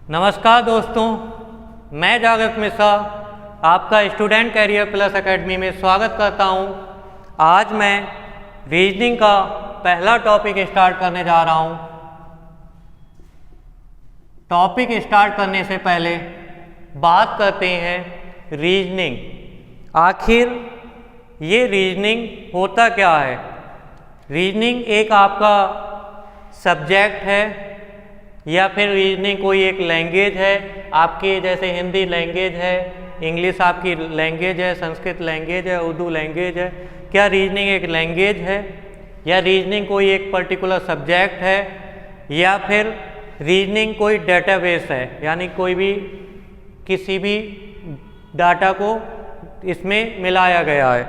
नमस्कार दोस्तों, मैं जागृत मिश्रा आपका स्टूडेंट कैरियर प्लस एकेडमी में स्वागत करता हूं। आज मैं रीजनिंग का पहला टॉपिक स्टार्ट करने जा रहा हूं। टॉपिक स्टार्ट करने से पहले बात करते हैं रीजनिंग। आखिर ये रीजनिंग होता क्या है? रीजनिंग एक आपका सब्जेक्ट है या फिर रीजनिंग कोई एक लैंग्वेज है आपकी, जैसे हिंदी लैंग्वेज है, इंग्लिश आपकी लैंग्वेज है, संस्कृत लैंग्वेज है, उर्दू लैंग्वेज है। क्या रीजनिंग एक लैंग्वेज है या रीजनिंग कोई एक पर्टिकुलर सब्जेक्ट है या फिर रीजनिंग कोई डेटाबेस है, यानी कोई भी किसी भी डाटा को इसमें मिलाया गया है।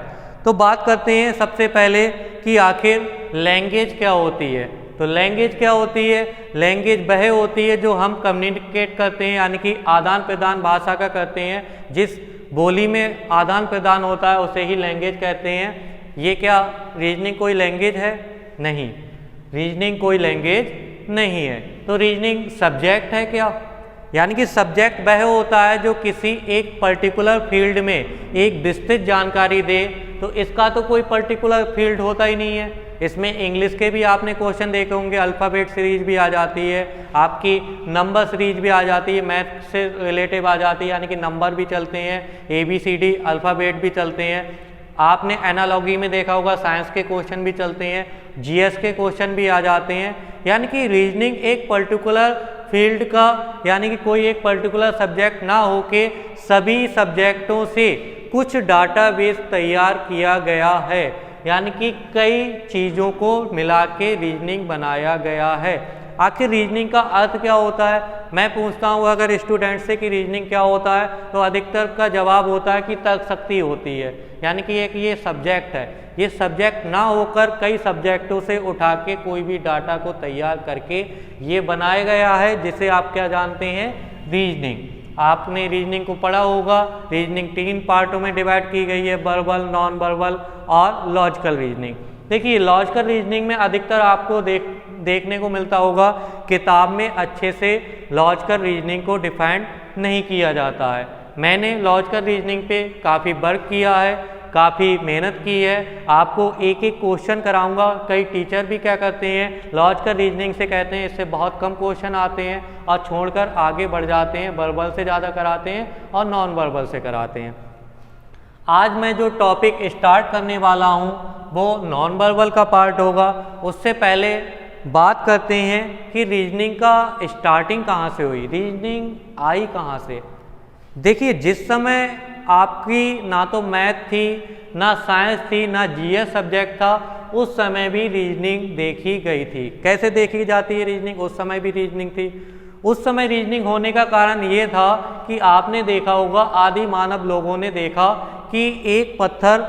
तो बात करते हैं सबसे पहले कि आखिर लैंग्वेज क्या होती है। तो लैंग्वेज क्या होती है? लैंग्वेज वह होती है जो हम कम्युनिकेट करते हैं, यानी कि आदान प्रदान भाषा का करते हैं। जिस बोली में आदान प्रदान होता है उसे ही लैंग्वेज कहते हैं। ये क्या रीजनिंग कोई लैंग्वेज है? नहीं, रीजनिंग कोई लैंग्वेज नहीं है। तो रीजनिंग सब्जेक्ट है क्या? यानी कि सब्जेक्ट वह होता है जो किसी एक पर्टिकुलर फील्ड में एक विस्तृत जानकारी दे। तो इसका तो कोई पर्टिकुलर फील्ड होता ही नहीं है। इसमें इंग्लिश के भी आपने क्वेश्चन देखे होंगे, अल्फ़ाबेट सीरीज भी आ जाती है, आपकी नंबर सीरीज भी आ जाती है, मैथ से रिलेटिव आ जाती है, यानी कि नंबर भी चलते हैं, ABCD अल्फ़ाबेट भी चलते हैं। आपने एनालॉजी में देखा होगा, साइंस के क्वेश्चन भी चलते हैं, GS के क्वेश्चन भी आ जाते हैं। यानी कि रीजनिंग एक पर्टिकुलर फील्ड का, यानी कि कोई एक पर्टिकुलर सब्जेक्ट ना होके सभी सब्जेक्टों से कुछ डाटाबेस तैयार किया गया है, यानी कि कई चीज़ों को मिला के रीजनिंग बनाया गया है। आखिर रीजनिंग का अर्थ क्या होता है? मैं पूछता हूँ अगर स्टूडेंट से कि रीजनिंग क्या होता है, तो अधिकतर का जवाब होता है कि तर्क शक्ति होती है, यानी कि एक ये सब्जेक्ट है। ये सब्जेक्ट ना होकर कई सब्जेक्टों से उठा के कोई भी डाटा को तैयार करके ये बनाया गया है, जिसे आप क्या जानते हैं? रीजनिंग। आपने रीजनिंग को पढ़ा होगा। रीजनिंग 3 पार्टों में डिवाइड की गई है, वर्बल, नॉन वर्बल और लॉजिकल रीजनिंग। देखिए, लॉजिकल रीजनिंग में अधिकतर आपको देखने को मिलता होगा किताब में अच्छे से लॉजिकल रीजनिंग को डिफाइन नहीं किया जाता है। मैंने लॉजिकल रीजनिंग पे काफ़ी वर्क किया है, काफ़ी मेहनत की है। आपको एक एक क्वेश्चन कराऊंगा। कई टीचर भी क्या करते हैं, लॉजिकल रीजनिंग से कहते हैं इससे बहुत कम क्वेश्चन आते हैं और छोड़कर आगे बढ़ जाते हैं, वर्बल से ज़्यादा कराते हैं और नॉन वर्बल से कराते हैं। आज मैं जो टॉपिक स्टार्ट करने वाला हूँ वो नॉन वर्बल का पार्ट होगा। उससे पहले बात करते हैं कि रीजनिंग का स्टार्टिंग कहाँ से हुई, रीजनिंग आई कहाँ से। देखिए, जिस समय आपकी ना तो मैथ थी, ना साइंस थी, ना GS सब्जेक्ट था, उस समय भी रीजनिंग देखी गई थी। कैसे देखी जाती है रीजनिंग? उस समय भी रीजनिंग थी। उस समय रीजनिंग होने का कारण ये था कि आपने देखा होगा, आदि मानव लोगों ने देखा कि एक पत्थर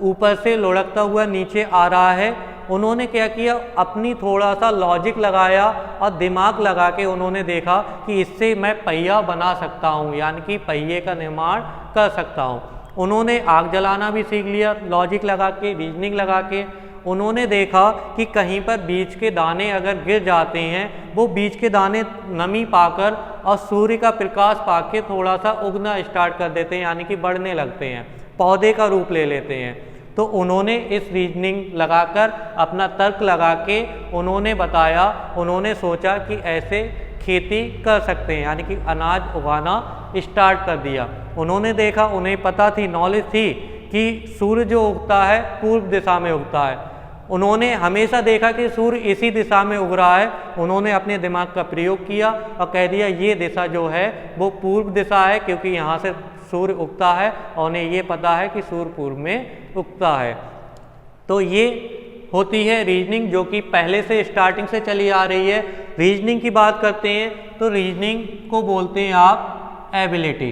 ऊपर से लुढ़कता हुआ नीचे आ रहा है। उन्होंने क्या किया, अपनी थोड़ा सा लॉजिक लगाया और दिमाग लगा के उन्होंने देखा कि इससे मैं पहिया बना सकता हूँ, यानी कि पहिए का निर्माण कर सकता हूँ। उन्होंने आग जलाना भी सीख लिया लॉजिक लगा के, रीजनिंग लगा के। उन्होंने देखा कि कहीं पर बीज के दाने अगर गिर जाते हैं, वो बीज के दाने नमी पाकर और सूर्य का प्रकाश पाके थोड़ा सा उगना स्टार्ट कर देते हैं, यानी कि बढ़ने लगते हैं, पौधे का रूप ले लेते हैं। तो उन्होंने इस रीजनिंग लगाकर, अपना तर्क लगा के उन्होंने बताया, उन्होंने सोचा कि ऐसे खेती कर सकते हैं, यानी कि अनाज उगाना स्टार्ट कर दिया। उन्होंने देखा, उन्हें पता थी, नॉलेज थी कि सूर्य जो उगता है पूर्व दिशा में उगता है। उन्होंने हमेशा देखा कि सूर्य इसी दिशा में उग रहा है। उन्होंने अपने दिमाग का प्रयोग किया और कह दिया ये दिशा जो है वो पूर्व दिशा है, क्योंकि यहाँ से सूर्य उगता है और उन्हें ये पता है कि सूर्य पूर्व में उगता है। तो ये होती है रीजनिंग, जो कि पहले से स्टार्टिंग से चली आ रही है। रीजनिंग की बात करते हैं तो रीजनिंग को बोलते हैं आप एबिलिटी।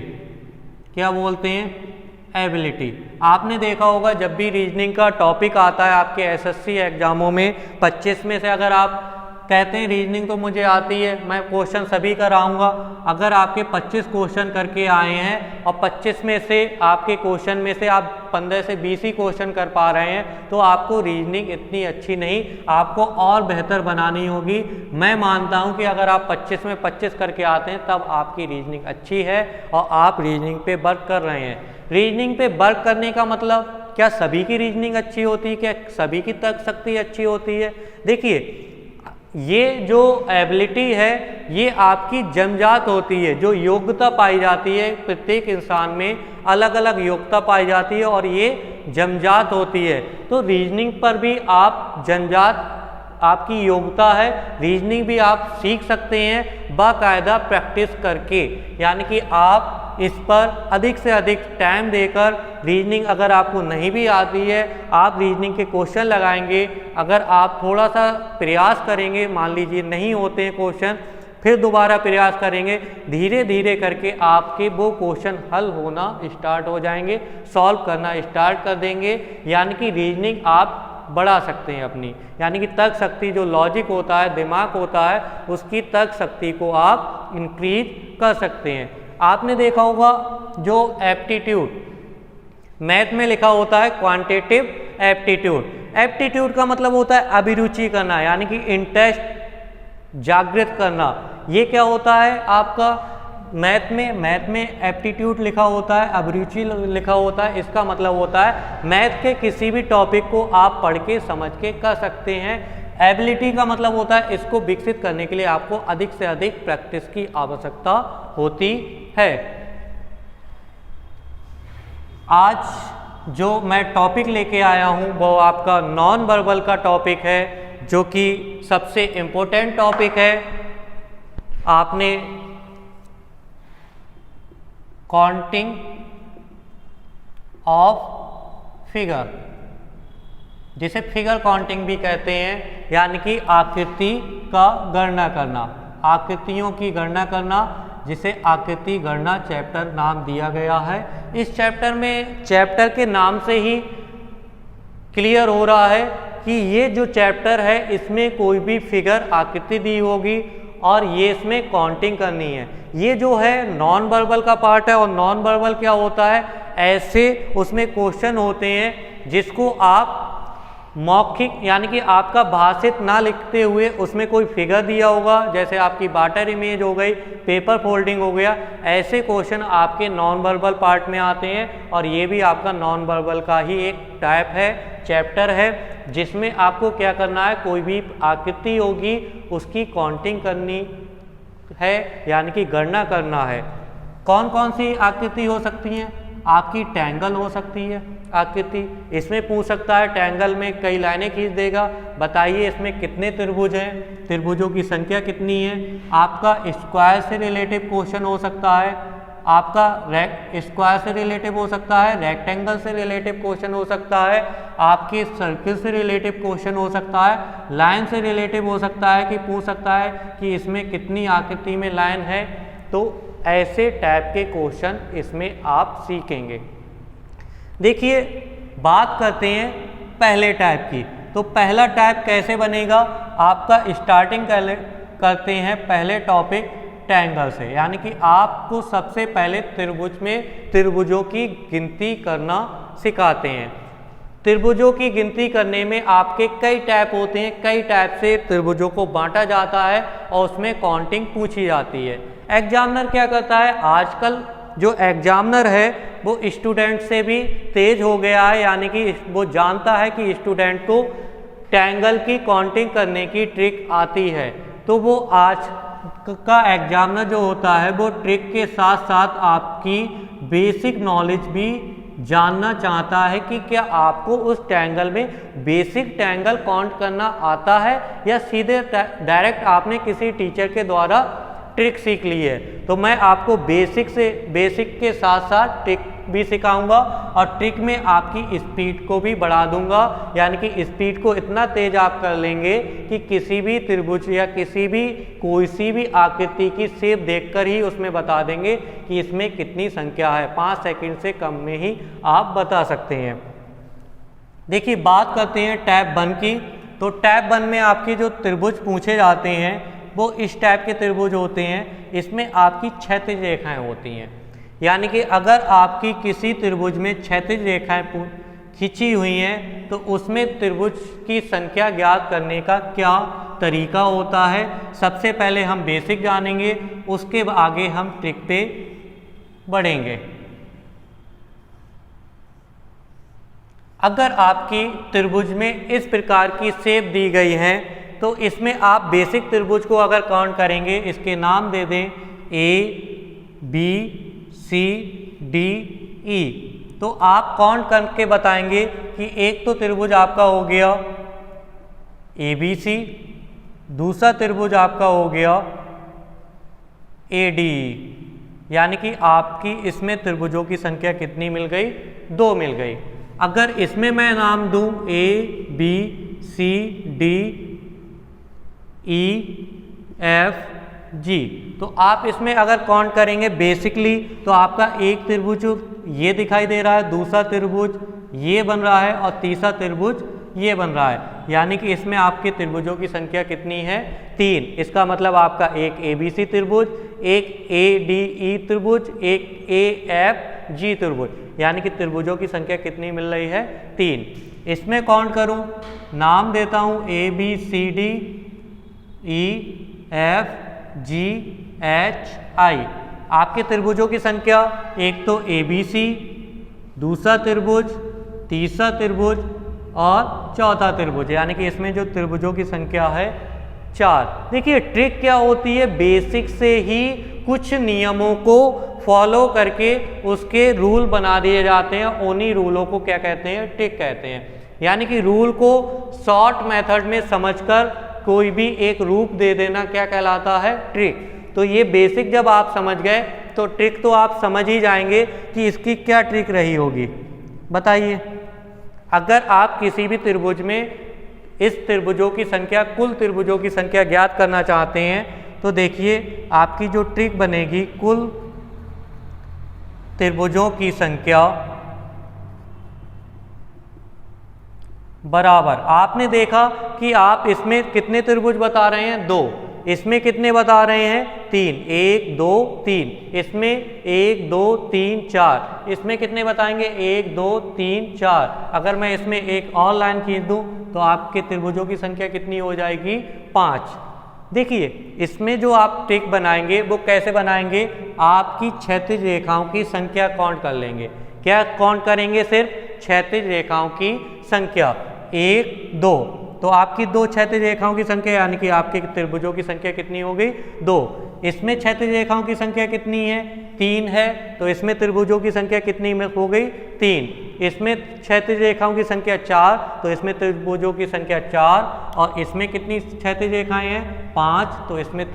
क्या बोलते हैं? एबिलिटी। आपने देखा होगा, जब भी रीजनिंग का टॉपिक आता है आपके SSC एग्जामों में, 25 में से अगर आप कहते हैं रीजनिंग तो मुझे आती है, मैं क्वेश्चन सभी कराऊंगा। अगर आपके 25 क्वेश्चन करके आए हैं और 25 में से आपके क्वेश्चन में से आप 15 से 20 ही क्वेश्चन कर पा रहे हैं तो आपको रीजनिंग इतनी अच्छी नहीं, आपको और बेहतर बनानी होगी। मैं मानता हूं कि अगर आप 25 में 25 करके आते हैं तब आपकी रीजनिंग अच्छी है और आप रीजनिंग पे वर्क कर रहे हैं। रीजनिंग पे वर्क करने का मतलब क्या सभी की रीजनिंग अच्छी होती है, क्या सभी की तर्क शक्ति अच्छी होती है? देखिए, ये जो एबिलिटी है ये आपकी जन्मजात होती है, जो योग्यता पाई जाती है प्रत्येक इंसान में अलग अलग योग्यता पाई जाती है और ये जन्मजात होती है। तो रीजनिंग पर भी आप जन्मजात आपकी योग्यता है, रीजनिंग भी आप सीख सकते हैं बाकायदा प्रैक्टिस करके, यानी कि आप इस पर अधिक से अधिक टाइम देकर रीजनिंग अगर आपको नहीं भी आती है आप रीजनिंग के क्वेश्चन लगाएंगे। अगर आप थोड़ा सा प्रयास करेंगे, मान लीजिए नहीं होते हैं क्वेश्चन, फिर दोबारा प्रयास करेंगे, धीरे धीरे करके आपके वो क्वेश्चन हल होना स्टार्ट हो जाएंगे, सॉल्व करना स्टार्ट कर देंगे। यानी कि रीजनिंग आप बढ़ा सकते हैं अपनी, यानी कि तर्क शक्ति जो लॉजिक होता है, दिमाग होता है, उसकी तर्क शक्ति को आप इंक्रीज कर सकते हैं। आपने देखा होगा जो एप्टीट्यूड मैथ में लिखा होता है क्वांटिटेटिव एप्टीट्यूड। एप्टीट्यूड का मतलब होता है अभिरुचि करना, यानी कि इंटरेस्ट जागृत करना। ये क्या होता है आपका मैथ में एप्टीट्यूड लिखा होता है, अभिरुचि लिखा होता है। इसका मतलब होता है मैथ के किसी भी टॉपिक को आप पढ़ के समझ के कर सकते हैं। एबिलिटी का मतलब होता है इसको विकसित करने के लिए आपको अधिक से अधिक प्रैक्टिस की आवश्यकता होती है। आज जो मैं टॉपिक लेके आया हूं वो आपका नॉन वर्बल का टॉपिक है, जो कि सबसे इम्पोर्टेंट टॉपिक है। आपने काउंटिंग ऑफ फिगर, जिसे फिगर काउंटिंग भी कहते हैं, यानी कि आकृति का गणना करना, आकृतियों की गणना करना, जिसे आकृति गणना चैप्टर नाम दिया गया है। इस चैप्टर में, चैप्टर के नाम से ही क्लियर हो रहा है कि ये जो चैप्टर है इसमें कोई भी फिगर आकृति दी होगी और ये इसमें काउंटिंग करनी है। ये जो है नॉन वर्बल का पार्ट है। और नॉन वर्बल क्या होता है, ऐसे उसमें क्वेश्चन होते हैं जिसको आप मौखिक, यानी कि आपका भाषित ना लिखते हुए उसमें कोई फिगर दिया होगा, जैसे आपकी वाटर इमेज हो गई, पेपर फोल्डिंग हो गया, ऐसे क्वेश्चन आपके नॉन वर्बल पार्ट में आते हैं। और ये भी आपका नॉन वर्बल का ही एक टाइप है, चैप्टर है, जिसमें आपको क्या करना है, कोई भी आकृति होगी उसकी काउंटिंग करनी है, यानी कि गणना करना है। कौन कौन सी आकृति हो सकती हैं? आपकी ट्रायंगल हो सकती है आकृति, इसमें पूछ सकता है ट्रायंगल में कई लाइनें खींच देगा, बताइए इसमें कितने त्रिभुज हैं, त्रिभुजों की संख्या कितनी है। आपका स्क्वायर से रिलेटिव क्वेश्चन हो सकता है, आपका स्क्वायर से रिलेटिव हो सकता है, रेक्टेंगल से रिलेटिव क्वेश्चन हो सकता है, आपके सर्किल से रिलेटिव क्वेश्चन हो सकता है, लाइन से रिलेटिव हो सकता है कि पूछ सकता है कि इसमें कितनी आकृति में लाइन है। तो ऐसे टाइप के क्वेश्चन इसमें आप सीखेंगे। देखिए, बात करते हैं पहले टाइप की। तो पहला टाइप कैसे बनेगा, आपका स्टार्टिंग करते हैं पहले टॉपिक ट्रायंगल से, यानी कि आपको सबसे पहले त्रिभुज में त्रिभुजों की गिनती करना सिखाते हैं। त्रिभुजों की गिनती करने में आपके कई टाइप होते हैं, कई टाइप से त्रिभुजों को बांटा जाता है और उसमें काउंटिंग पूछी जाती है। एग्जामिनर क्या करता है, आजकल जो एग्जामिनर है वो स्टूडेंट से भी तेज हो गया है, यानी कि वो जानता है कि स्टूडेंट को ट्रायंगल की काउंटिंग करने की ट्रिक आती है। तो वो आज का एग्जामिनर जो होता है वो ट्रिक के साथ साथ आपकी बेसिक नॉलेज भी जानना चाहता है कि क्या आपको उस ट्रायंगल में बेसिक ट्रायंगल काउंट करना आता है या सीधे डायरेक्ट आपने किसी टीचर के द्वारा ट्रिक सीख ली है। तो मैं आपको बेसिक के साथ साथ ट्रिक भी सिखाऊंगा और ट्रिक में आपकी स्पीड को भी बढ़ा दूंगा, यानी कि स्पीड को इतना तेज आप कर लेंगे कि किसी भी त्रिभुज या किसी भी कोई सी भी आकृति की शेप देखकर ही उसमें बता देंगे कि इसमें कितनी संख्या है। 5 सेकंड से कम में ही आप बता सकते हैं। देखिए, बात करते हैं टाइप 1 की। तो टाइप 1 में आपके जो त्रिभुज पूछे जाते हैं वो इस टाइप के त्रिभुज होते हैं, इसमें आपकी क्षैतिज रेखाएं होती हैं। यानी कि अगर आपकी किसी त्रिभुज में क्षैतिज रेखाएं खींची हुई हैं तो उसमें त्रिभुज की संख्या ज्ञात करने का क्या तरीका होता है, सबसे पहले हम बेसिक जानेंगे, उसके आगे हम ट्रिक पे बढ़ेंगे। अगर आपकी त्रिभुज में इस प्रकार की शेप दी गई है तो इसमें आप बेसिक त्रिभुज को अगर काउंट करेंगे, इसके नाम दे दें ए बी सी डी ई, तो आप काउंट करके बताएंगे कि एक तो त्रिभुज आपका हो गया ए बी सी, दूसरा त्रिभुज आपका हो गया ए डी ई, यानी कि आपकी इसमें त्रिभुजों की संख्या कितनी मिल गई, 2 मिल गई। अगर इसमें मैं नाम दूं A B C D E F G, तो आप इसमें अगर काउंट करेंगे बेसिकली तो आपका एक त्रिभुज ये दिखाई दे रहा है, दूसरा त्रिभुज ये बन रहा है और तीसरा त्रिभुज ये बन रहा है, यानी कि इसमें आपके त्रिभुजों की संख्या कितनी है, 3। इसका मतलब आपका एक ए बी सी त्रिभुज, एक ए डी ई त्रिभुज, एक ए एफ जी त्रिभुज, यानी कि त्रिभुजों की संख्या कितनी मिल रही है, 3। इसमें काउंट करूं, नाम देता हूं A B C D E F G H I. आपके त्रिभुजों की संख्या एक तो ए बी सी, दूसरा त्रिभुज, तीसरा त्रिभुज और चौथा त्रिभुज, यानी कि इसमें जो त्रिभुजों की संख्या है 4। देखिए ट्रिक क्या होती है, बेसिक से ही कुछ नियमों को फॉलो करके उसके रूल बना दिए जाते हैं, उन्हीं रूलों को क्या कहते हैं, ट्रिक कहते हैं। यानी कि रूल को शॉर्ट मेथड में समझकर कोई भी एक रूप दे देना क्या कहलाता है, ट्रिक। तो ये बेसिक जब आप समझ गए तो ट्रिक तो आप समझ ही जाएंगे कि इसकी क्या ट्रिक रही होगी। बताइए, अगर आप किसी भी त्रिभुज में इस त्रिभुजों की संख्या, कुल त्रिभुजों की संख्या ज्ञात करना चाहते हैं तो देखिए आपकी जो ट्रिक बनेगी, कुल त्रिभुजों की संख्या बराबर, आपने देखा कि आप इसमें कितने त्रिभुज बता रहे हैं, 2, इसमें कितने बता रहे हैं, 3, 1 2 3, इसमें 1 2 3 4, इसमें कितने बताएंगे, 1 2 3 4। अगर मैं इसमें एक और लाइन खींच दूं तो आपके त्रिभुजों की संख्या कितनी हो जाएगी, 5। देखिए इसमें जो आप ट्रिक बनाएंगे वो कैसे बनाएंगे, आपकी क्षैतिज रेखाओं की संख्या काउंट कर लेंगे। क्या काउंट करेंगे, सिर्फ क्षैतिज रेखाओं की संख्या 1 2, तो आपकी 2 क्षैतिज रेखाओं की संख्या, यानी कि आपके त्रिभुजों की संख्या कितनी हो गई, 2। इसमें क्षैतिज रेखाओं की संख्या कितनी है, 3 है, तो इसमें त्रिभुजों की संख्या कितनी हो गई, 3। इसमें क्षैतिज रेखाओं की संख्या 4, तो इसमें त्रिभुजों की संख्या 4, और इसमें कितनी क्षैतिज रेखाएं हैं, 5, तो इसमें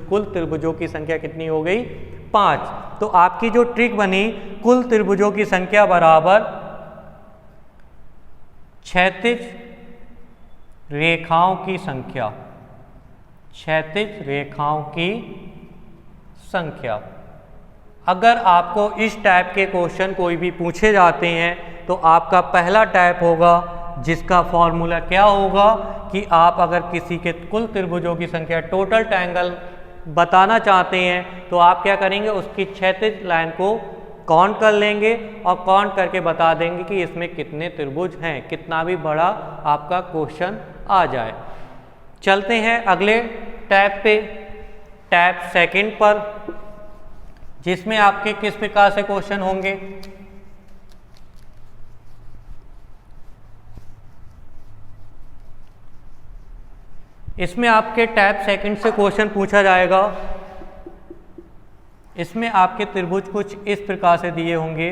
कुल त्रिभुजों की संख्या कितनी हो गई, 5। तो आपकी जो ट्रिक बनी, कुल त्रिभुजों की संख्या बराबर क्षैतिज रेखाओं की संख्या, क्षैतिज रेखाओं की संख्या। अगर आपको इस टाइप के क्वेश्चन कोई भी पूछे जाते हैं तो आपका पहला टाइप होगा जिसका फॉर्मूला क्या होगा कि आप अगर किसी के कुल त्रिभुजों की संख्या, टोटल ट्रायंगल बताना चाहते हैं तो आप क्या करेंगे, उसकी क्षैतिज लाइन को काउंट कर लेंगे और काउंट करके बता देंगे कि इसमें कितने त्रिभुज हैं, कितना भी बड़ा आपका क्वेश्चन आ जाए। चलते हैं अगले टैब पे, टैब सेकंड पर, जिसमें आपके किस प्रकार से क्वेश्चन होंगे। इसमें आपके टैब सेकंड से क्वेश्चन पूछा जाएगा। इसमें आपके त्रिभुज कुछ इस प्रकार से दिए होंगे।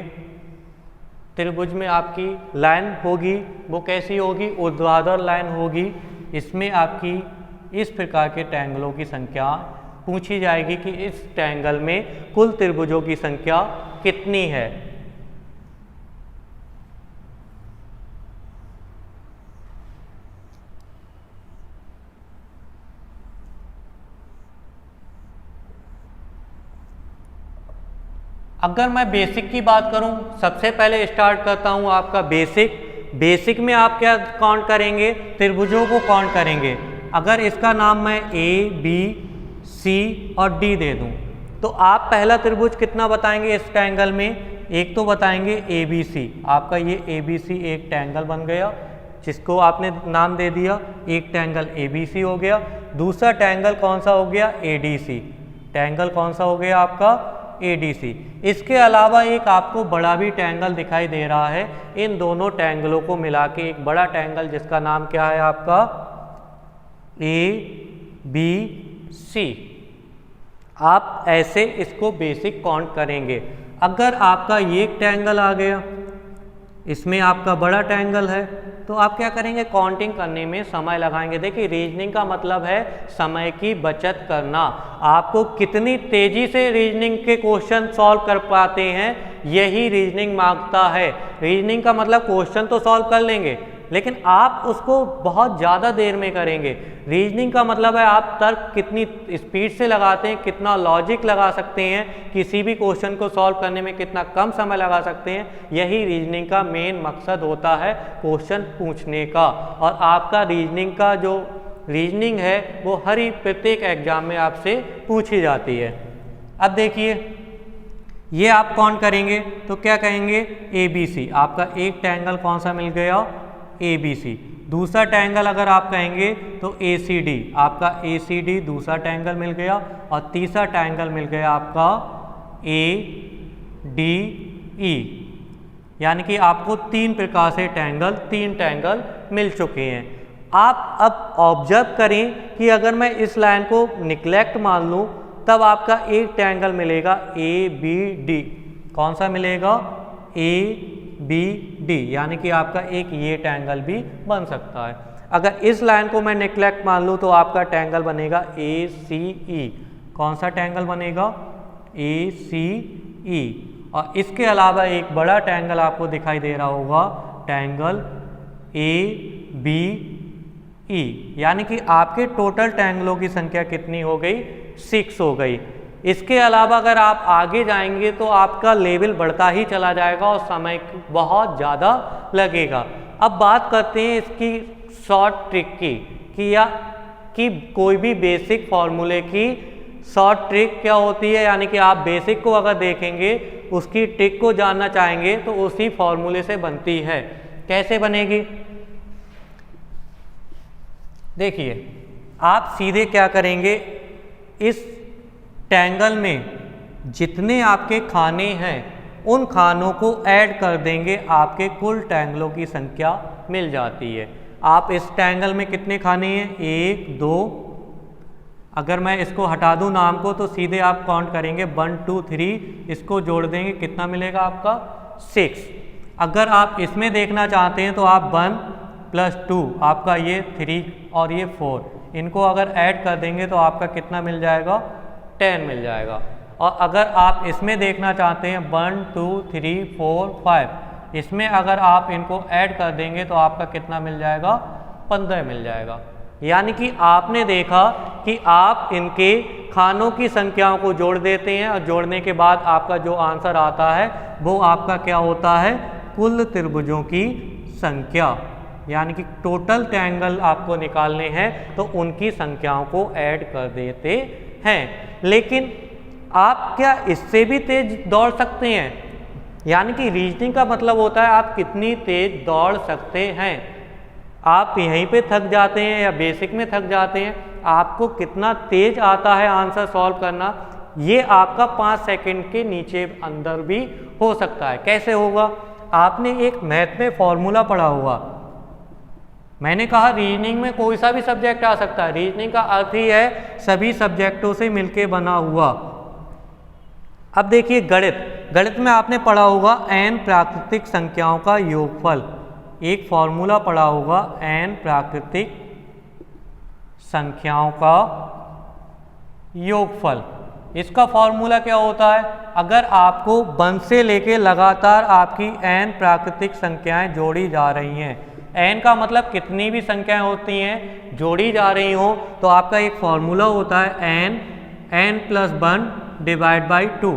त्रिभुज में आपकी लाइन होगी, वो कैसी होगी, ऊर्ध्वाधर लाइन होगी। इसमें आपकी इस प्रकार के ट्रायंगलों की संख्या पूछी जाएगी कि इस ट्रायंगल में कुल त्रिभुजों की संख्या कितनी है। अगर मैं बेसिक की बात करूं, सबसे पहले स्टार्ट करता हूं आपका बेसिक। बेसिक में आप क्या काउंट करेंगे, त्रिभुजों को काउंट करेंगे। अगर इसका नाम मैं ए बी सी और डी दे दूं तो आप पहला त्रिभुज कितना बताएंगे इस ट्रायंगल में, एक तो बताएंगे ए बी सी। आपका ये ए बी सी एक ट्रायंगल बन गया जिसको आपने नाम दे दिया, एक ट्रायंगल ए बी सी हो गया। दूसरा ट्रायंगल कौन सा हो गया, ए डी सी। ट्रायंगल कौन सा हो गया आपका, ए डी सी। इसके अलावा एक आपको बड़ा भी ट्रायंगल दिखाई दे रहा है। इन दोनों ट्रायंगलों को मिला के एक बड़ा ट्रायंगल जिसका नाम क्या है आपका, ए बी सी। आप ऐसे इसको बेसिक काउंट करेंगे। अगर आपका ये ट्रायंगल आ गया, इसमें आपका बड़ा ट्रायंगल है, तो आप क्या करेंगे, काउंटिंग करने में समय लगाएंगे। देखिए रीजनिंग का मतलब है समय की बचत करना। आपको कितनी तेजी से रीजनिंग के क्वेश्चन सॉल्व कर पाते हैं, यही रीजनिंग मांगता है। रीजनिंग का मतलब क्वेश्चन तो सॉल्व कर लेंगे लेकिन आप उसको बहुत ज़्यादा देर में करेंगे। रीजनिंग का मतलब है आप तर्क कितनी स्पीड से लगाते हैं, कितना लॉजिक लगा सकते हैं, किसी भी क्वेश्चन को सॉल्व करने में कितना कम समय लगा सकते हैं। यही रीजनिंग का मेन मकसद होता है क्वेश्चन पूछने का। और आपका रीजनिंग का जो रीजनिंग है वो हर ही प्रत्येक एग्जाम में आपसे पूछी जाती है। अब देखिए ये आप काउंट करेंगे तो क्या कहेंगे, ए बी सी। आपका एक ट्रायंगल कौन सा मिल गया, ए बी सी। दूसरा ट्रायंगल अगर आप कहेंगे तो ए सी डी। आपका ए सी डी दूसरा ट्रायंगल मिल गया। और तीसरा ट्रायंगल मिल गया आपका ए डी ई। यानी कि आपको तीन प्रकार से तीन ट्रायंगल मिल चुके हैं। आप अब ऑब्जर्व करें कि अगर मैं इस लाइन को निग्लेक्ट मान लूँ तब आपका एक ट्रायंगल मिलेगा ए बी डी। कौन सा मिलेगा, ए बी डी। यानी कि आपका एक ये ट्रायंगल भी बन सकता है। अगर इस लाइन को मैं नेग्लेक्ट मान लूँ तो आपका ट्रायंगल बनेगा ए सी ई। कौन सा ट्रायंगल बनेगा, ए सी ई। और इसके अलावा एक बड़ा ट्रायंगल आपको दिखाई दे रहा होगा, ट्रायंगल ए बी ई। यानी कि आपके टोटल ट्रायंगलों की संख्या कितनी हो गई, 6 हो गई। इसके अलावा अगर आप आगे जाएंगे तो आपका लेवल बढ़ता ही चला जाएगा और समय बहुत ज़्यादा लगेगा। अब बात करते हैं इसकी शॉर्ट ट्रिक की, कि कोई भी बेसिक फॉर्मूले की शॉर्ट ट्रिक क्या होती है। यानी कि आप बेसिक को अगर देखेंगे, उसकी ट्रिक को जानना चाहेंगे तो उसी फॉर्मूले से बनती है। कैसे बनेगी, देखिए आप सीधे क्या करेंगे, इस ट्रायंगल में जितने आपके खाने हैं उन खानों को ऐड कर देंगे, आपके कुल ट्रायंगलों की संख्या मिल जाती है। आप इस ट्रायंगल में कितने खाने हैं, 1 2। अगर मैं इसको हटा दूं नाम को तो सीधे आप काउंट करेंगे 1 2 3, इसको जोड़ देंगे कितना मिलेगा आपका 6। अगर आप इसमें देखना चाहते हैं तो आप 1 + 2 आपका ये 3 और ये 4, इनको अगर ऐड कर देंगे तो आपका कितना मिल जाएगा, 10 मिल जाएगा। और अगर आप इसमें देखना चाहते हैं 1 2 3 4 5, इसमें अगर आप इनको ऐड कर देंगे तो आपका कितना मिल जाएगा, 15 मिल जाएगा। यानी कि आपने देखा कि आप इनके खानों की संख्याओं को जोड़ देते हैं और जोड़ने के बाद आपका जो आंसर आता है वो आपका क्या होता है, कुल त्रिभुजों की संख्या। यानी कि टोटल ट्रायंगल आपको निकालने हैं तो उनकी संख्याओं को ऐड कर देते हैं। लेकिन आप क्या इससे भी तेज दौड़ सकते हैं, यानी कि रीजनिंग का मतलब होता है आप कितनी तेज दौड़ सकते हैं। आप यहीं पे थक जाते हैं या बेसिक में थक जाते हैं, आपको कितना तेज आता है आंसर सॉल्व करना, ये आपका 5 सेकंड के नीचे अंदर भी हो सकता है। कैसे होगा, आपने एक मैथ में फॉर्मूला पढ़ा हुआ, मैंने कहा रीजनिंग में कोई सा भी सब्जेक्ट आ सकता है। रीजनिंग का अर्थ ही है सभी सब्जेक्टों से मिलके बना हुआ। अब देखिए गणित में आपने पढ़ा होगा n प्राकृतिक संख्याओं का योगफल। एक फॉर्मूला पढ़ा होगा n प्राकृतिक संख्याओं का योगफल। इसका फॉर्मूला क्या होता है, अगर आपको 1 से लेके लगातार आपकी n प्राकृतिक संख्याएं जोड़ी जा रही हैं, n का मतलब कितनी भी संख्याएं होती हैं जोड़ी जा रही हो, तो आपका एक फॉर्मूला होता है n + 1 / 2।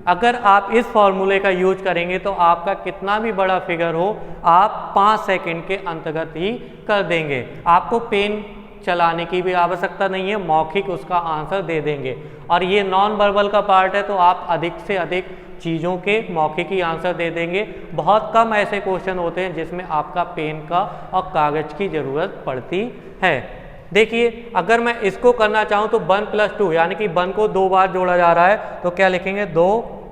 अगर आप इस फॉर्मूले का यूज करेंगे तो आपका कितना भी बड़ा फिगर हो आप 5 सेकंड के अंतर्गत ही कर देंगे। आपको पेन चलाने की भी आवश्यकता नहीं है, मौखिक उसका आंसर दे देंगे। और ये नॉन वर्बल का पार्ट है तो आप अधिक से अधिक चीज़ों के मौखिक ही आंसर दे देंगे। बहुत कम ऐसे क्वेश्चन होते हैं जिसमें आपका पेन का और कागज़ की ज़रूरत पड़ती है। देखिए अगर मैं इसको करना चाहूँ तो 1 + 2 यानी कि 1 को 2 बार जोड़ा जा रहा है तो क्या लिखेंगे 2,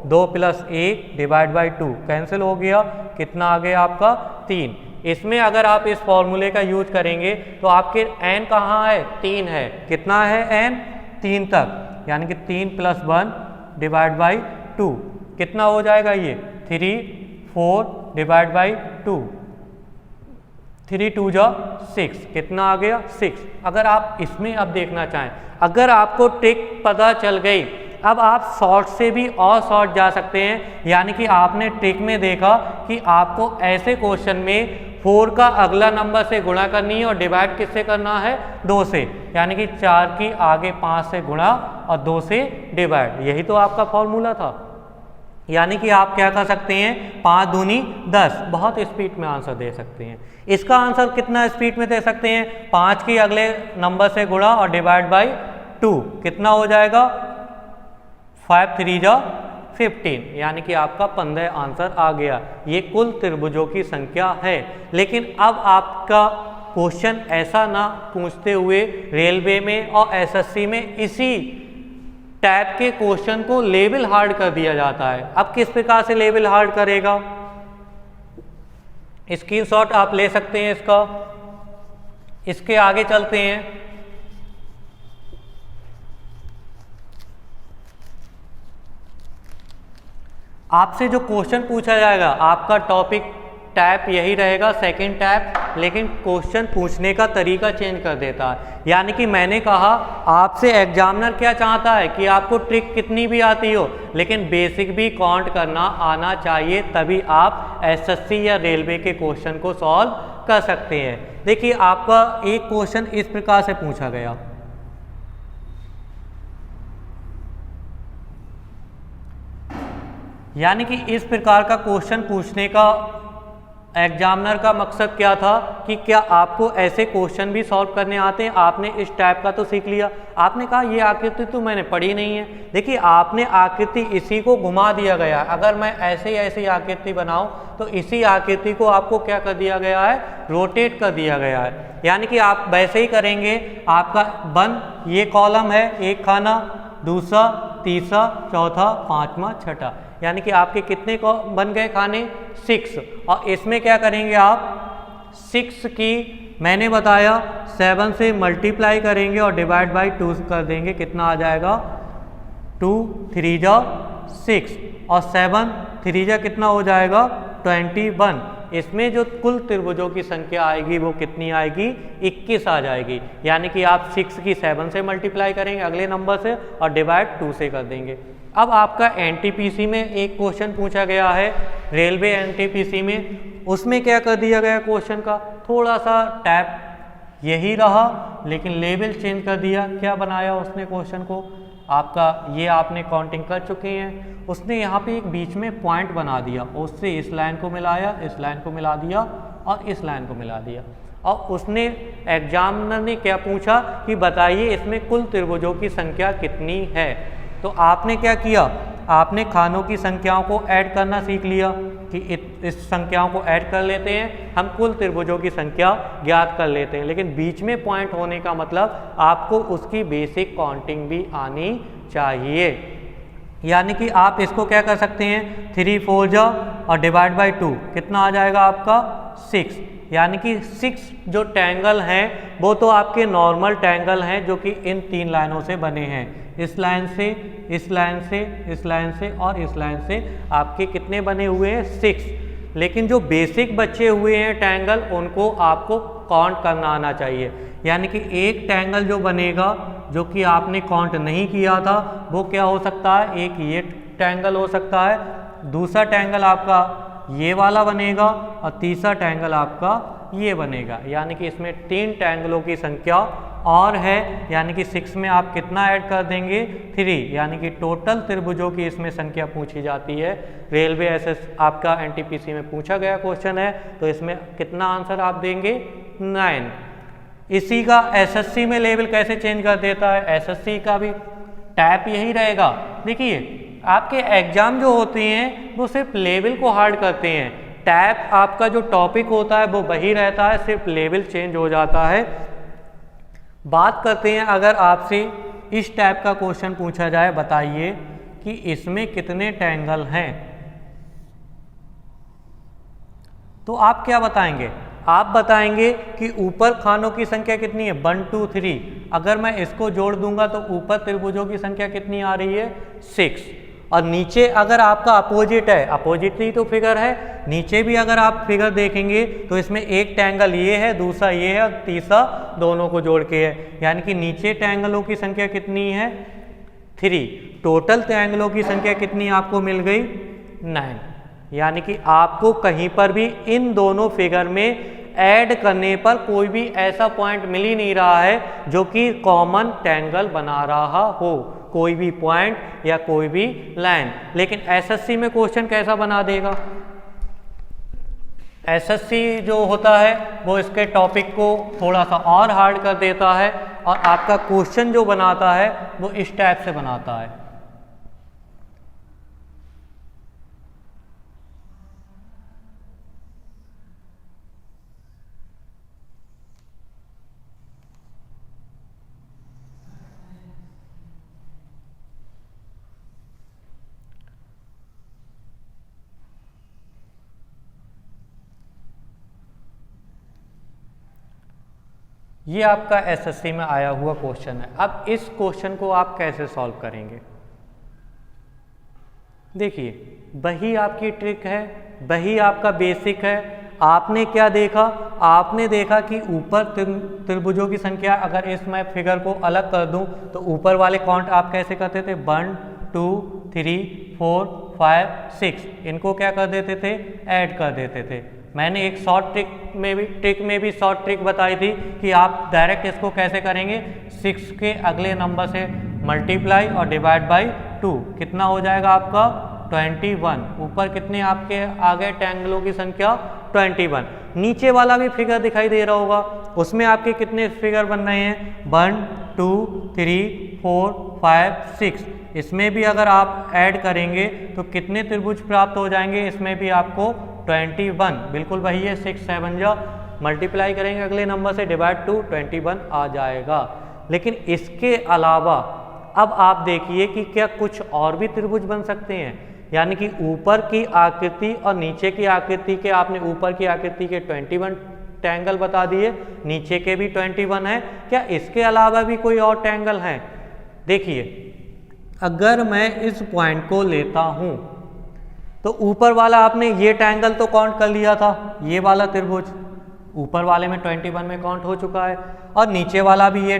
2 + 1 / 2 कैंसिल हो गया, कितना आ गया आपका 3। इसमें अगर आप इस फॉर्मूले का यूज करेंगे तो आपके n कहाँ है 3 है, कितना है n 3 तक यानी कि 3 + 1 / 2 कितना हो जाएगा ये 3, 4 / 2 3 × 2 = 6 कितना आ गया 6। अगर आप इसमें अब देखना चाहें, अगर आपको ट्रिक पता चल गई अब आप शॉर्ट से भी और शॉर्ट जा सकते हैं। यानी कि आपने ट्रिक में देखा कि आपको ऐसे क्वेश्चन में 4 का अगला नंबर से गुणा करनी है और डिवाइड किससे करना है 2 से, यानी कि 4 की आगे 5 से गुणा और 2 से डिवाइड, यही तो आपका फॉर्मूला था। यानी कि आप क्या कर सकते हैं 5 दूनी 10, बहुत स्पीड में आंसर दे सकते हैं। इसका आंसर कितना स्पीड में दे सकते हैं 5 की अगले नंबर से गुणा और डिवाइड बाई 2 कितना हो जाएगा 5 × 3 = 15 यानी कि आपका 15 आंसर आ गया। ये कुल त्रिभुजों की संख्या है। लेकिन अब आपका क्वेश्चन ऐसा ना पूछते हुए रेलवे में और एसएससी में इसी टाइप के क्वेश्चन को लेवल हार्ड कर दिया जाता है। अब किस प्रकार से लेवल हार्ड करेगा, स्क्रीनशॉट आप ले सकते हैं इसका। इसके आगे चलते हैं। आपसे जो क्वेश्चन पूछा जाएगा आपका टॉपिक टाइप यही रहेगा सेकंड टाइप, लेकिन क्वेश्चन पूछने का तरीका चेंज कर देता है। यानी कि मैंने कहा आपसे एग्जामिनर क्या चाहता है कि आपको ट्रिक कितनी भी आती हो लेकिन बेसिक भी काउंट करना आना चाहिए, तभी आप एसएससी या रेलवे के क्वेश्चन को सॉल्व कर सकते हैं। देखिए आपका एक क्वेश्चन इस प्रकार से पूछा गया, यानी कि इस प्रकार का क्वेश्चन पूछने का एग्जामिनर का मकसद क्या था कि क्या आपको ऐसे क्वेश्चन भी सॉल्व करने आते हैं। आपने इस टाइप का तो सीख लिया, आपने कहा ये आकृति तो मैंने पढ़ी नहीं है। देखिए आपने आकृति इसी को घुमा दिया गया। अगर मैं ऐसे ऐसी आकृति बनाऊं तो इसी आकृति को आपको क्या कर दिया गया है रोटेट कर दिया गया है। यानी कि आप वैसे ही करेंगे। आपका 1 ये कॉलम है, एक खाना, दूसरा, तीसरा, चौथा, पांचवा, छठा, यानी कि आपके कितने को बन गए खाने 6। और इसमें क्या करेंगे आप 6 की मैंने बताया 7 से मल्टीप्लाई करेंगे और डिवाइड बाई 2 कर देंगे, कितना आ जाएगा 2 3 जा 6 और 7 3 जा कितना हो जाएगा 21। इसमें जो कुल त्रिभुजों की संख्या आएगी वो कितनी आएगी 21 आ जाएगी। यानी कि आप 6 की 7 से मल्टीप्लाई करेंगे अगले नंबर से और डिवाइड 2 से कर देंगे। अब आपका एनटीपीसी में एक क्वेश्चन पूछा गया है, रेलवे एनटीपीसी में, उसमें क्या कर दिया गया क्वेश्चन का थोड़ा सा टैप यही रहा लेकिन लेवल चेंज कर दिया। क्या बनाया उसने क्वेश्चन को, आपका ये आपने काउंटिंग कर चुके हैं, उसने यहाँ पे एक बीच में पॉइंट बना दिया, उससे इस लाइन को मिलाया, इस लाइन को मिला दिया और इस लाइन को मिला दिया। और उसने एग्जामिनर ने क्या पूछा कि बताइए इसमें कुल त्रिभुजों की संख्या कितनी है। तो आपने क्या किया, आपने खानों की संख्याओं को ऐड करना सीख लिया कि इस संख्याओं को ऐड कर लेते हैं, हम कुल त्रिभुजों की संख्या ज्ञात कर लेते हैं। लेकिन बीच में पॉइंट होने का मतलब आपको उसकी बेसिक काउंटिंग भी आनी चाहिए। यानी कि आप इसको क्या कर सकते हैं 3 4 जा और डिवाइड बाई 2 कितना आ जाएगा आपका 6। यानी कि 6 जो ट्रायंगल हैं वो तो आपके नॉर्मल ट्रायंगल हैं जो कि इन 3 लाइनों से बने हैं, इस लाइन से, इस लाइन से, इस लाइन से और इस लाइन से आपके कितने बने हुए हैं 6। लेकिन जो बेसिक बचे हुए हैं ट्रायंगल उनको आपको काउंट करना आना चाहिए। यानी कि एक ट्रायंगल जो बनेगा जो कि आपने काउंट नहीं किया था वो क्या हो सकता है, एक ये ट्रायंगल हो सकता है, दूसरा ट्रायंगल आपका ये वाला बनेगा और तीसरा ट्रायंगल आपका ये बनेगा। यानी कि इसमें 3 ट्रायंगलों की संख्या और है, यानी कि 6 में आप कितना ऐड कर देंगे 3, यानी कि टोटल त्रिभुजों की इसमें संख्या पूछी जाती है। रेलवे एसएस आपका एनटीपीसी में पूछा गया क्वेश्चन है, तो इसमें कितना आंसर आप देंगे 9। इसी का एसएससी में लेवल कैसे चेंज कर देता है, एसएससी का भी टैप यही रहेगा। देखिए आपके एग्जाम जो होते हैं वो सिर्फ लेवल को हार्ड करते हैं, टैप आपका जो टॉपिक होता है वो वही रहता है, सिर्फ लेवल चेंज हो जाता है। बात करते हैं, अगर आपसे इस टाइप का क्वेश्चन पूछा जाए, बताइए कि इसमें कितने ट्रायंगल हैं, तो आप क्या बताएंगे? आप बताएंगे कि ऊपर खानों की संख्या कितनी है 1 2 3, अगर मैं इसको जोड़ दूंगा तो ऊपर त्रिभुजों की संख्या कितनी आ रही है 6, और नीचे अगर आपका अपोजिट है, अपोजिट ही तो फिगर है, नीचे भी अगर आप फिगर देखेंगे तो इसमें एक ट्रायंगल ये है, दूसरा ये है और तीसरा दोनों को जोड़ के है, यानी कि नीचे ट्रायंगलों की संख्या कितनी है 3, टोटल ट्रायंगलों की संख्या कितनी आपको मिल गई 9, यानी कि आपको कहीं पर भी इन दोनों फिगर में ऐड करने पर कोई भी ऐसा पॉइंट मिल ही नहीं रहा है जो कि कॉमन ट्रायंगल बना रहा हो, कोई भी पॉइंट या कोई भी लाइन। लेकिन एसएससी में क्वेश्चन कैसा बना देगा, एसएससी जो होता है वो इसके टॉपिक को थोड़ा सा और हार्ड कर देता है और आपका क्वेश्चन जो बनाता है वो इस टाइप से बनाता है। ये आपका एसएससी में आया हुआ क्वेश्चन है। अब इस क्वेश्चन को आप कैसे सॉल्व करेंगे? देखिए वही आपकी ट्रिक है, वही आपका बेसिक है। आपने क्या देखा, आपने देखा कि ऊपर त्रिभुजों की संख्या, अगर इस मैं फिगर को अलग कर दूं तो ऊपर वाले काउंट आप कैसे करते थे 1 2 3 4 5 6, इनको क्या कर देते थे ऐड कर देते थे। मैंने एक शॉर्ट ट्रिक में भी शॉर्ट ट्रिक बताई थी कि आप डायरेक्ट इसको कैसे करेंगे, 6 के अगले नंबर से मल्टीप्लाई और डिवाइड बाई 2, कितना हो जाएगा आपका 21। ऊपर कितने आपके आ गए ट्रायंगलों की संख्या 21। नीचे वाला भी फिगर दिखाई दे रहा होगा, उसमें आपके कितने फिगर बन रहे हैं 1 2 3 4 5 6, इसमें भी अगर आप ऐड करेंगे तो कितने त्रिभुज प्राप्त हो जाएंगे, इसमें भी आपको 21, बिल्कुल वही है 6 7 जा, मल्टीप्लाई करेंगे अगले नंबर से डिवाइड 2, 21 आ जाएगा। लेकिन इसके अलावा अब आप देखिए कि क्या कुछ और भी त्रिभुज बन सकते हैं, यानी कि ऊपर की आकृति और नीचे की आकृति के, आपने ऊपर की आकृति के 21 ट्रायंगल बता दिए, नीचे के भी 21 है, क्या इसके अलावा भी कोई और ट्रायंगल हैं? देखिए अगर मैं इस पॉइंट को लेता हूं तो ऊपर वाला आपने ये ट्रायंगल तो काउंट कर लिया था, ये वाला त्रिभुज ऊपर वाले में 21 में काउंट हो चुका है, और नीचे वाला भी ये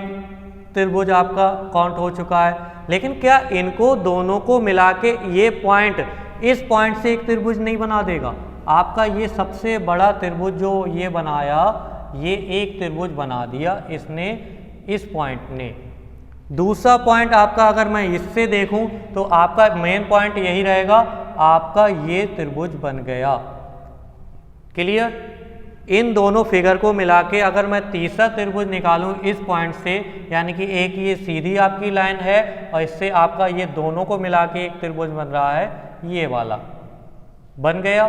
त्रिभुज आपका काउंट हो चुका है। लेकिन क्या इनको दोनों को मिला के ये पॉइंट, इस पॉइंट से एक त्रिभुज नहीं बना देगा? आपका ये सबसे बड़ा त्रिभुज जो ये बनाया, ये एक त्रिभुज बना दिया इसने, इस पॉइंट ने। दूसरा पॉइंट आपका अगर मैं इससे देखूं तो आपका मेन पॉइंट यही रहेगा, आपका ये त्रिभुज बन गया। क्लियर? इन दोनों फिगर को मिला के अगर मैं तीसरा त्रिभुज निकालूं इस पॉइंट से, यानी कि एक ये सीधी आपकी लाइन है और इससे आपका ये दोनों को मिला के एक त्रिभुज बन रहा है, ये वाला बन गया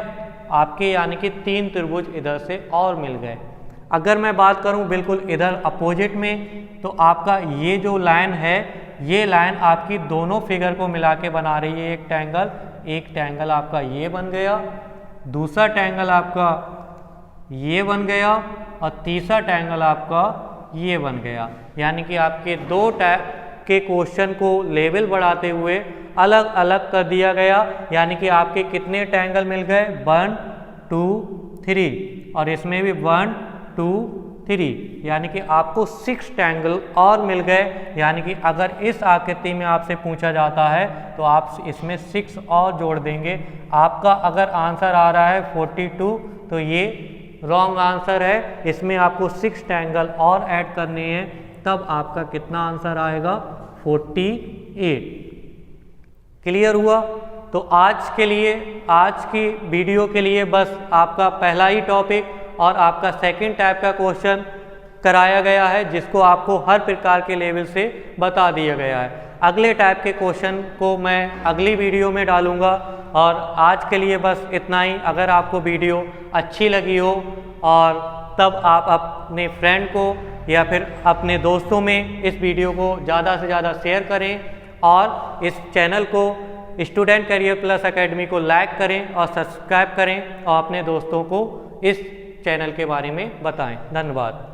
आपके, यानी कि 3 त्रिभुज इधर से और मिल गए। अगर मैं बात करूं बिल्कुल इधर अपोजिट में, तो आपका ये जो लाइन है, ये लाइन आपकी दोनों फिगर को मिला के बना रही है एक ट्रायंगल। एक ट्रायंगल आपका ये बन गया, दूसरा ट्रायंगल आपका ये बन गया, और तीसरा ट्रायंगल आपका ये बन गया। यानी कि आपके 2 टाइप के क्वेश्चन को लेवल बढ़ाते हुए अलग अलग कर दिया गया, यानी कि आपके कितने ट्रायंगल मिल गए 1 2 3, और इसमें भी 1 2 3, यानी कि आपको 6 ट्रायंगल और मिल गए। यानी कि अगर इस आकृति में आपसे पूछा जाता है तो आप इसमें 6 और जोड़ देंगे। आपका अगर आंसर आ रहा है 42 तो ये रॉन्ग आंसर है, इसमें आपको 6 ट्रायंगल और ऐड करने हैं, तब आपका कितना आंसर आएगा 48। क्लियर हुआ? तो आज के लिए, आज की वीडियो के लिए बस आपका पहला ही टॉपिक और आपका सेकंड टाइप का क्वेश्चन कराया गया है, जिसको आपको हर प्रकार के लेवल से बता दिया गया है। अगले टाइप के क्वेश्चन को मैं अगली वीडियो में डालूंगा। और आज के लिए बस इतना ही। अगर आपको वीडियो अच्छी लगी हो और तब आप अपने फ्रेंड को या फिर अपने दोस्तों में इस वीडियो को ज़्यादा से ज़्यादा शेयर करें और इस चैनल को स्टूडेंट करियर प्लस एकेडमी को लाइक करें और सब्सक्राइब करें और अपने दोस्तों को इस चैनल के बारे में बताएं। धन्यवाद।